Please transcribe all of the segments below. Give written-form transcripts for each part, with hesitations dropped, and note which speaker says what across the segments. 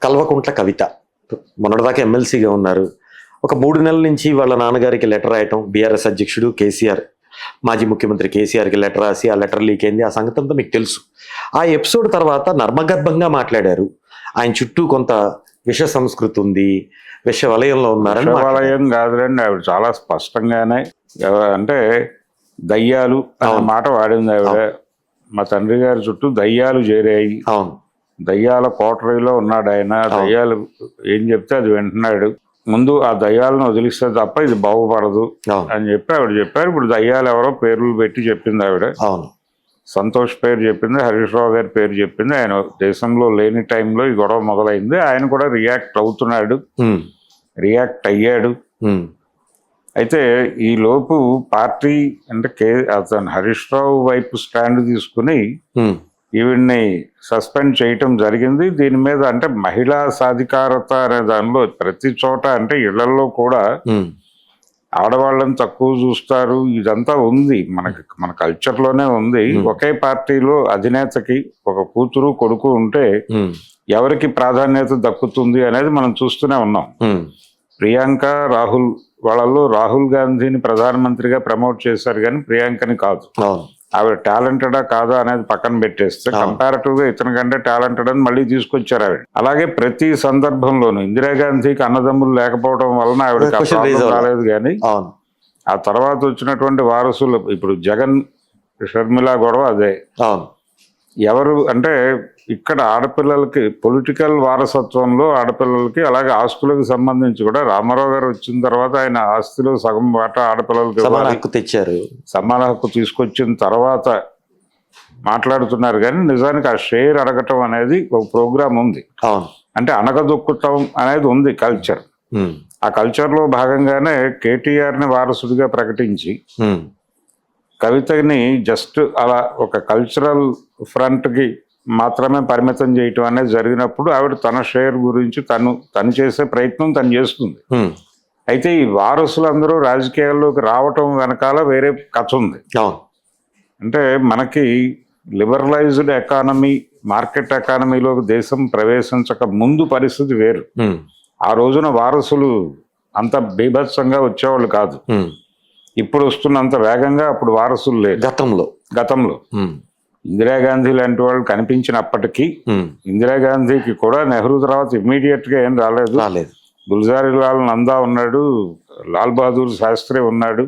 Speaker 1: కల్వకుంట్ల కవిత మొన్నటిదాకా ఎమ్మెల్సీగా ఉన్నారు. ఒక 3 నెలల నుంచి వాళ్ళ నాన్నగారికి లెటర్ రాయటం, బీఆర్ఎస్ అధ్యక్షుడు కేసీఆర్, మాజీ ముఖ్యమంత్రి కేసీఆర్కి లెటర్ రాసి ఆ లెటర్ లీక్ అయింది. ఆ సంగతి అంతా మీకు తెలుసు. ఆ ఎపిసోడ్ తర్వాత నర్మగర్భంగా మాట్లాడారు. ఆయన చుట్టూ కొంత విష సంస్కృతి ఉంది, విష వలయంలో ఉన్నారని.
Speaker 2: వలయం కాదులేండి, ఆవిడ చాలా స్పష్టంగానే అంటే దయ్యాలు అనే మాట వాడింది ఆవిడ. మా తండ్రి గారి చుట్టూ దయ్యాలు చేరాయి,
Speaker 1: అవును,
Speaker 2: దయ్యాల కోటరీలో ఉన్నాడు ఆయన, దయ్యాలు ఏం చెప్తే అది వింటున్నాడు, ముందు ఆ దయ్యాలను వదిలిస్తే తప్ప ఇది బాగుపడదు అని చెప్పి ఆవిడ చెప్పారు. ఇప్పుడు దయ్యాలు ఎవరో పేర్లు పెట్టి చెప్పింది ఆవిడ.
Speaker 1: అవును,
Speaker 2: సంతోష్ పేరు చెప్పింది, హరీష్ రావు గారి పేరు చెప్పింది. ఆయన దేశంలో లేని టైంలో ఈ గొడవ మొదలైంది. ఆయన కూడా రియాక్ట్ అవుతున్నాడు, రియాక్ట్ అయ్యాడు. అయితే ఈ లోపు పార్టీ అంటే అతను హరీష్ రావు వైపు స్టాండ్ తీసుకుని ఈవిడ్ని సస్పెండ్ చేయటం జరిగింది. దీని మీద అంటే మహిళా సాధికారత అనే దానిలో ప్రతి చోట అంటే ఇళ్లలో కూడా ఆడవాళ్ళని తక్కువ చూస్తారు, ఇదంతా ఉంది మన కల్చర్లోనే ఉంది. ఒకే పార్టీలో అధినేతకి ఒక కూతురు కొడుకు ఉంటే ఎవరికి ప్రాధాన్యత దక్కుతుంది అనేది మనం చూస్తూనే ఉన్నాం. ప్రియాంక రాహుల్ వాళ్ళలో రాహుల్ గాంధీని ప్రధానమంత్రిగా ప్రమోట్ చేశారు కానీ ప్రియాంకని కాదు. ఆవిడ టాలెంటెడా కాదా అనేది పక్కన పెట్టేస్తే కంపారిటివ్ గా ఇతని కంటే టాలెంటెడ్ అని మళ్ళీ తీసుకొచ్చారు ఆవిడ. అలాగే ప్రతి సందర్భంలోనూ ఇందిరాగాంధీకి అన్నదమ్ములు లేకపోవడం వలన ఆవిడకి రాలేదు. కానీ ఆ తర్వాత వచ్చినటువంటి వారసులు, ఇప్పుడు జగన్ షర్మిల గొడవ అదే. ఎవరు అంటే ఇక్కడ ఆడపిల్లలకి పొలిటికల్ వారసత్వంలో ఆడపిల్లలకి, అలాగే ఆస్తులకు సంబంధించి కూడా రామారావు గారు వచ్చిన తర్వాత ఆయన ఆస్తిలో సగం వాటా ఆడపిల్లలకి
Speaker 1: తెచ్చారు.
Speaker 2: సమాన హక్కు తీసుకొచ్చిన తర్వాత మాట్లాడుతున్నారు. కానీ నిజానికి ఆ షేర్ అడగటం అనేది ఒక ప్రోగ్రామ్ ఉంది. అంటే అనగదొక్కుతాం అనేది ఉంది కల్చర్. ఆ కల్చర్ లో భాగంగానే కేటీఆర్ ని వారసుడిగా ప్రకటించి కవితని జస్ట్ అలా ఒక కల్చరల్ ఫ్రంట్ కి మాత్రమే పరిమితం చేయటం అనేది జరిగినప్పుడు ఆవిడ తన షేర్ గురించి తను చేసే ప్రయత్నం తను చేస్తుంది. అయితే ఈ వారసులందరూ రాజకీయాల్లోకి రావటం వెనకాల వేరే కథ ఉంది. అంటే మనకి లిబరలైజ్డ్ ఎకానమీ, మార్కెట్ ఎకానమీలోకి దేశం ప్రవేశించక ముందు పరిస్థితి వేరు. ఆ రోజున వారసులు అంత బీభత్సంగా వచ్చేవాళ్ళు కాదు. ఇప్పుడు వస్తున్నంత వేగంగా అప్పుడు వారసులు లేదు. గతంలో ఇందిరాగాంధీ లాంటి వాళ్ళు కనిపించినప్పటికీ ఇందిరాగాంధీకి కూడా నెహ్రూ తర్వాత ఇమ్మీడియట్ గా ఏం రాలేదు. గుల్జారీలాల్ నందా ఉన్నాడు, లాల్ బహదూర్ శాస్త్రి ఉన్నాడు,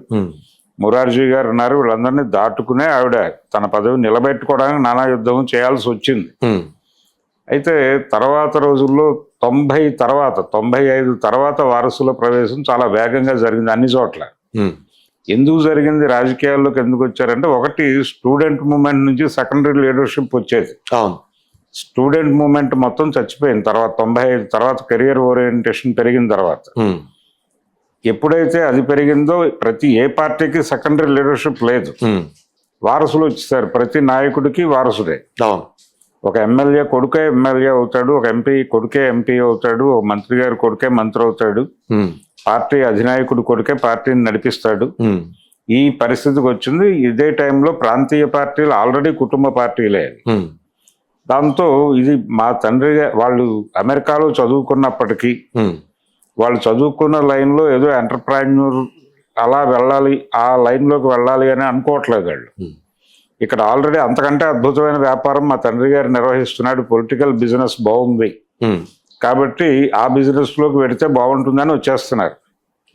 Speaker 2: మొరార్జీ గారు ఉన్నారు. వీళ్ళందరినీ దాటుకునే ఆవిడ తన పదవి నిలబెట్టుకోవడానికి నానా యుద్ధం చేయాల్సి వచ్చింది. అయితే తర్వాత రోజుల్లో 95 తర్వాత వారసుల ప్రవేశం చాలా వేగంగా జరిగింది అన్ని చోట్ల. ఎందుకు జరిగింది, రాజకీయాల్లోకి ఎందుకు వచ్చారంటే, ఒకటి స్టూడెంట్ మూవ్మెంట్ నుంచి సెకండరీ లీడర్షిప్ వచ్చేది. స్టూడెంట్ మూవ్మెంట్ మొత్తం చచ్చిపోయింది తర్వాత 95 తర్వాత కెరియర్ ఓరియంటేషన్ పెరిగిన తర్వాత. ఎప్పుడైతే అది పెరిగిందో ప్రతి ఏ పార్టీకి సెకండరీ లీడర్షిప్ లేదు, వారసులు వచ్చేసారు. ప్రతి నాయకుడికి వారసుడే. ఒక ఎమ్మెల్యే కొడుకే ఎమ్మెల్యే అవుతాడు, ఒక ఎంపీ కొడుకే ఎంపీ అవుతాడు, ఒక మంత్రి గారి కొడుకే మంత్రి అవుతాడు, పార్టీ అధినాయకుడు కొడుకే పార్టీని నడిపిస్తాడు. ఈ పరిస్థితికి వచ్చింది. ఇదే టైంలో ప్రాంతీయ పార్టీలు ఆల్రెడీ కుటుంబ పార్టీలే. దాంతో ఇది మా తండ్రి వాళ్ళు అమెరికాలో చదువుకున్నప్పటికీ వాళ్ళు చదువుకున్న లైన్లో ఏదో ఎంటర్ప్రైన్యూర్ అలా వెళ్ళాలి, ఆ లైన్లోకి వెళ్ళాలి అని అనుకోవట్లేదు వాళ్ళు. ఇక్కడ ఆల్రెడీ అంతకంటే అద్భుతమైన వ్యాపారం మా తండ్రి గారు నిర్వహిస్తున్నాడు, పొలిటికల్ బిజినెస్ బాగుంది కాబట్టి ఆ బిజినెస్ లోకి వెడితే బాగుంటుందని వచ్చేస్తున్నారు.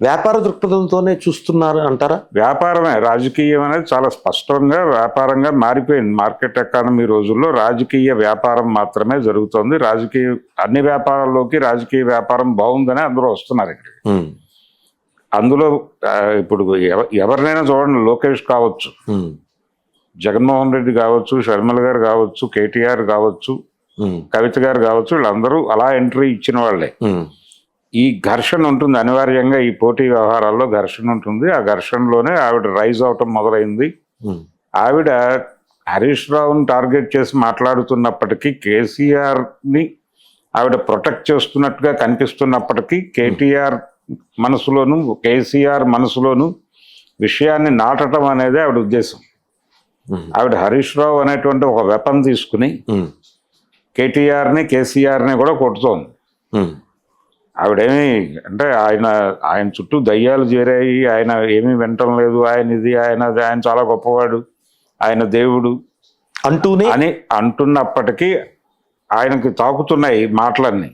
Speaker 1: వ్యాపార దృక్పథంతోనే చూస్తున్నారు అంటారా?
Speaker 2: వ్యాపారమే, రాజకీయం అనేది చాలా స్పష్టంగా వ్యాపారంగా మారిపోయింది. మార్కెట్ ఎకానమీ రోజుల్లో రాజకీయ వ్యాపారం మాత్రమే జరుగుతుంది. అన్ని వ్యాపారాల్లోకి రాజకీయ వ్యాపారం బాగుందని అందరూ వస్తున్నారు ఇక్కడ. అందులో ఇప్పుడు ఎవరినైనా చూడండి, లోకేష్ కావచ్చు, జగన్మోహన్ రెడ్డి కావచ్చు, షర్మిల గారు కావచ్చు, కేటీఆర్ కావచ్చు, కవిత గారు కావచ్చు, వీళ్ళందరూ అలా ఎంట్రీ ఇచ్చిన వాళ్ళే. ఈ ఘర్షణ ఉంటుంది అనివార్యంగా, ఈ పోటీ వ్యవహారాల్లో ఘర్షణ ఉంటుంది. ఆ ఘర్షణలోనే ఆవిడ రైజ్ అవటం మొదలైంది. ఆవిడ హరీష్ రావుని టార్గెట్ చేసి మాట్లాడుతున్నప్పటికీ, కేసీఆర్ ని ఆవిడ ప్రొటెక్ట్ చేస్తున్నట్టుగా కనిపిస్తున్నప్పటికీ, కేటీఆర్ మనసులోను కేసీఆర్ మనసులోను విషయాన్ని నాటడం అనేది ఆవిడ ఉద్దేశం. ఆవిడ హరీష్ రావు అనేటువంటి ఒక వెపన్ తీసుకుని కేటీఆర్ని కేసీఆర్ని కూడా కొడుతోంది. ఆవిడేమి అంటే ఆయన చుట్టూ దయ్యాలు చేరాయి, ఆయన ఏమీ వినటం లేదు, ఆయన చాలా గొప్పవాడు, ఆయన దేవుడు
Speaker 1: అంటూనే
Speaker 2: అని అంటున్నప్పటికీ ఆయనకి తాకుతున్నాయి మాటలన్నీ.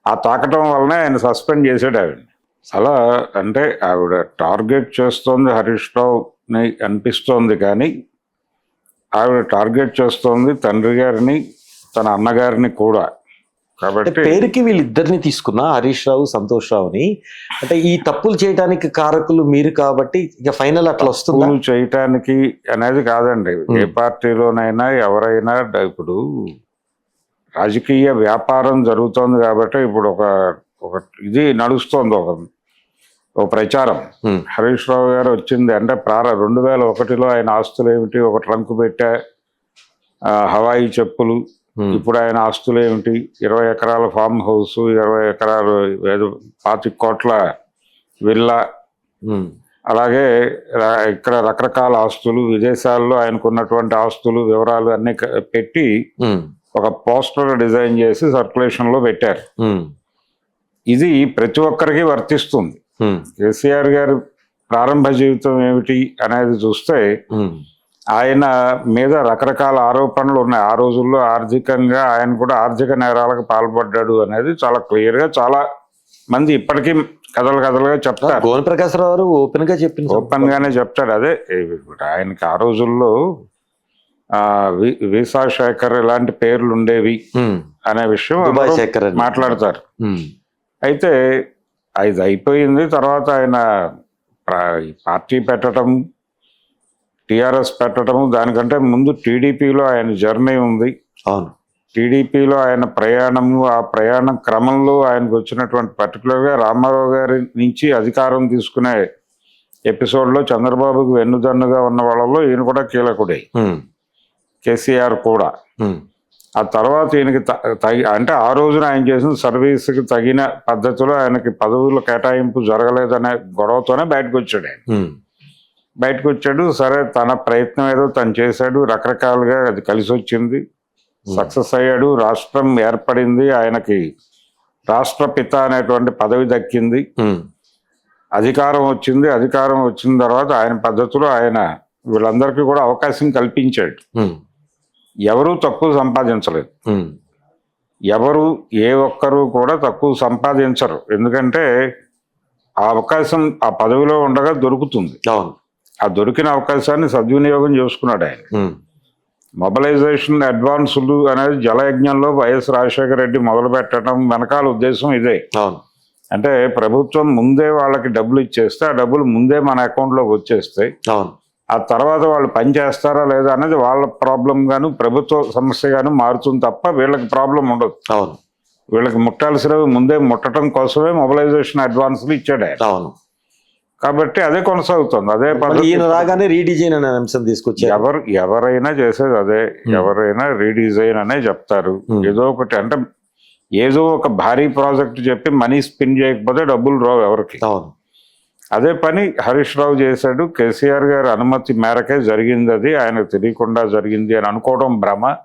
Speaker 2: ఆ తాకటం వలన ఆయన సస్పెండ్ చేశాడు ఆవిడని. అలా అంటే ఆవిడ టార్గెట్ చేస్తోంది హరీష్ రావుని అనిపిస్తోంది, కానీ ఆవిడ టార్గెట్ చేస్తోంది తండ్రి గారిని, తన అన్నగారిని కూడా. కాబట్టి
Speaker 1: పేరుకి వీళ్ళిద్దరిని తీసుకున్నా, హరీష్ రావు, సంతోష్ రావుని, అంటే ఈ తప్పులు చేయడానికి కారకులు మీరు కాబట్టి ఇక ఫైనల్ అట్లా వస్తుంది.
Speaker 2: తప్పులు చేయటానికి అనేది కాదండి, ఏ పార్టీలోనైనా ఎవరైనా ఇప్పుడు రాజకీయ వ్యాపారం జరుగుతోంది కాబట్టి ఇప్పుడు ఒక ఇది నడుస్తోంది, ఒక ప్రచారం. హరీష్ రావు గారు వచ్చింది అంటే 2001లో ఆయన ఆస్తులు ఏమిటి, ఒక ట్రంక్ పెట్టా, హవాయి చెప్పులు. ఇప్పుడు ఆయన ఆస్తులు ఏమిటి, 20 ఎకరాల ఫామ్ హౌస్, 20 ఎకరాలు 25 కోట్ల విల్లా, అలాగే ఇక్కడ రకరకాల ఆస్తులు, విదేశాల్లో ఆయనకున్నటువంటి ఆస్తులు వివరాలు అన్ని పెట్టి ఒక పోస్టర్ డిజైన్ చేసి సర్క్యులేషన్ లో పెట్టారు. ఇది ప్రతి ఒక్కరికి వర్తిస్తుంది. కేసీఆర్ గారి ప్రారంభ జీవితం ఏమిటి అనేది చూస్తే ఆయన మీద రకరకాల ఆరోపణలు ఉన్నాయి. ఆ రోజుల్లో ఆర్థికంగా ఆయన కూడా ఆర్థిక నేరాలకు పాల్పడ్డాడు అనేది చాలా క్లియర్ గా చాలా మంది ఇప్పటికీ కథలుగా చెప్తారు.
Speaker 1: గోన ప్రకాశరావు గారు ఓపెన్
Speaker 2: గానే చెప్తాడు. అదే ఆయనకి ఆ రోజుల్లో వీసా శేఖర్ ఇలాంటి పేర్లు ఉండేవి అనే విషయం మాట్లాడతారు. అయితే అది అయిపోయింది. తర్వాత ఆయన పార్టీ పెట్టడం, టిఆర్ఎస్ పెట్టడం, దానికంటే ముందు టీడీపీలో ఆయన జర్నీ ఉంది.
Speaker 1: అవును,
Speaker 2: టీడీపీలో ఆయన ప్రయాణము, ఆ ప్రయాణం క్రమంలో ఆయనకు వచ్చినటువంటి పర్టికులర్గా రామారావు గారి నుంచి అధికారం తీసుకునే ఎపిసోడ్లో చంద్రబాబుకు వెన్నుదన్నుగా ఉన్న వాళ్ళలో ఈయన కూడా కీలకుడే, కేసీఆర్ కూడా. ఆ తర్వాత ఈయనకి అంటే ఆ రోజున ఆయన చేసిన సర్వీస్కి తగిన పద్ధతిలో ఆయనకి పదవుల కేటాయింపు జరగలేదనే గొడవతోనే బయటకు వచ్చాడు. బయటకు వచ్చాడు, సరే తన ప్రయత్నం ఏదో తను చేశాడు, రకరకాలుగా అది కలిసి వచ్చింది, సక్సెస్ అయ్యాడు, రాష్ట్రం ఏర్పడింది, ఆయనకి రాష్ట్రపిత అనేటువంటి పదవి దక్కింది, అధికారం వచ్చింది. అధికారం వచ్చిన తర్వాత ఆయన పద్ధతిలో ఆయన వీళ్ళందరికీ కూడా అవకాశం కల్పించాడు. ఎవరూ తక్కువ సంపాదించలేదు, ఎవరు ఏ ఒక్కరు కూడా తక్కువ సంపాదించరు, ఎందుకంటే ఆ అవకాశం ఆ పదవిలో ఉండగా దొరుకుతుంది. ఆ దొరికిన అవకాశాన్ని సద్వినియోగం చేసుకున్నాడు ఆయన. మొబిలైజేషన్ అడ్వాన్సులు అనేది జలయజ్ఞంలో వైఎస్ రాజశేఖర రెడ్డి మొదలు పెట్టడం వెనకాల ఉద్దేశం ఇదే. అంటే ప్రభుత్వం ముందే వాళ్ళకి డబ్బులు ఇచ్చేస్తే, ఆ డబ్బులు ముందే మన అకౌంట్లోకి వచ్చేస్తాయి. ఆ తర్వాత వాళ్ళు పని చేస్తారా లేదా అనేది వాళ్ళ ప్రాబ్లం గాను ప్రభుత్వ సమస్య గాను మారుతుంది తప్ప వీళ్ళకి ప్రాబ్లం ఉండదు. వీళ్ళకి ముట్టాల్సినవి ముందే ముట్టడం కోసమే మొబిలైజేషన్ అడ్వాన్సులు ఇచ్చాడు ఆయన. కాబట్టి అదే కొనసాగుతుంది, అదే
Speaker 1: రాగానే రీడిజైన్ అనే అంశం తీసుకొచ్చి
Speaker 2: ఎవరైనా చేసేది అదే. ఎవరైనా రీడిజైన్ అనే చెప్తారు. ఏదో ఒకటి అంటే ఏదో ఒక భారీ ప్రాజెక్ట్ చెప్పి మనీ స్పిన్ చేయకపోతే డబ్బులు రావు ఎవరికి. అదే పని హరీష్ రావు చేశాడు. కేసీఆర్ గారి అనుమతి మేరకే జరిగింది, అది ఆయనకు తెలియకుండా జరిగింది అని అనుకోవడం భ్రమ.